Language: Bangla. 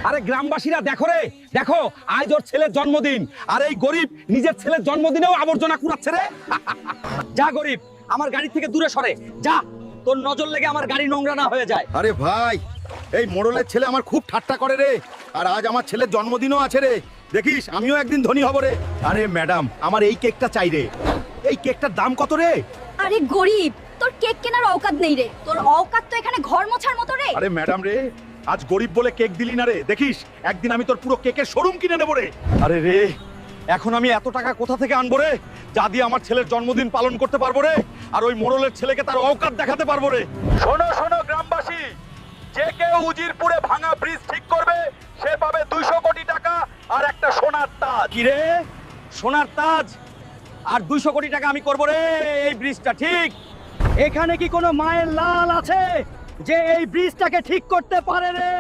আরে গ্রামবাসীরা দেখো রে, দেখো আজ ওর ছেলের জন্মদিন, আর এই গরিব নিজের ছেলের জন্মদিনেও আবর্জনা কুড়াচ্ছে রে। যা গরিব, আমার গাড়ি থেকে দূরে সরে যা, তোর নজর লেগে আমার গাড়ি নোংরা না হয়ে যায়। আরে ভাই, এই মোড়লের ছেলে আমার খুব ঠাট্টা করে রে, আর আজ আমার ছেলের জন্মদিনও আছে রে, দেখিস আমিও একদিন ধনী হব রে। আরে ম্যাডাম, আমার এই কেকটা চাই রে। এই কেকটার দাম কত রে? আরে গরিব, তোর কেক কেনার অওকাত নেই রে, তোর অওকাত তো এখানে ঘর মোছার মতো রে। আরে ম্যাডাম রে, আজ গরিব বলে কেক দিলি না রে, দেখিস একদিন আমি তোর পুরো কেকের শোরুম কিনে নেবো রে। আরে রে, এখন আমি এত টাকা কোথা থেকে আনবো রে, যা দিয়ে আমার ছেলের জন্মদিন পালন করতে পারবো রে, আর ওই মোড়লের ছেলেকে তার অওকাত দেখাতে পারবো রে। শোনো শোনো গ্রামবাসী, যে কেউ উজিরপুরে ভাঙা ব্রিজ ঠিক করবে সে পাবে 200 কোটি টাকা আর একটা সোনার তাজ। কি রে, সোনার তাজ আর 200 কোটি টাকা আমি করবো রে এই ব্রিজটা ঠিক। এখানে কি কোনো মায়ের লাল আছে যে এই ব্রিজটাকে ঠিক করতে পারে রে?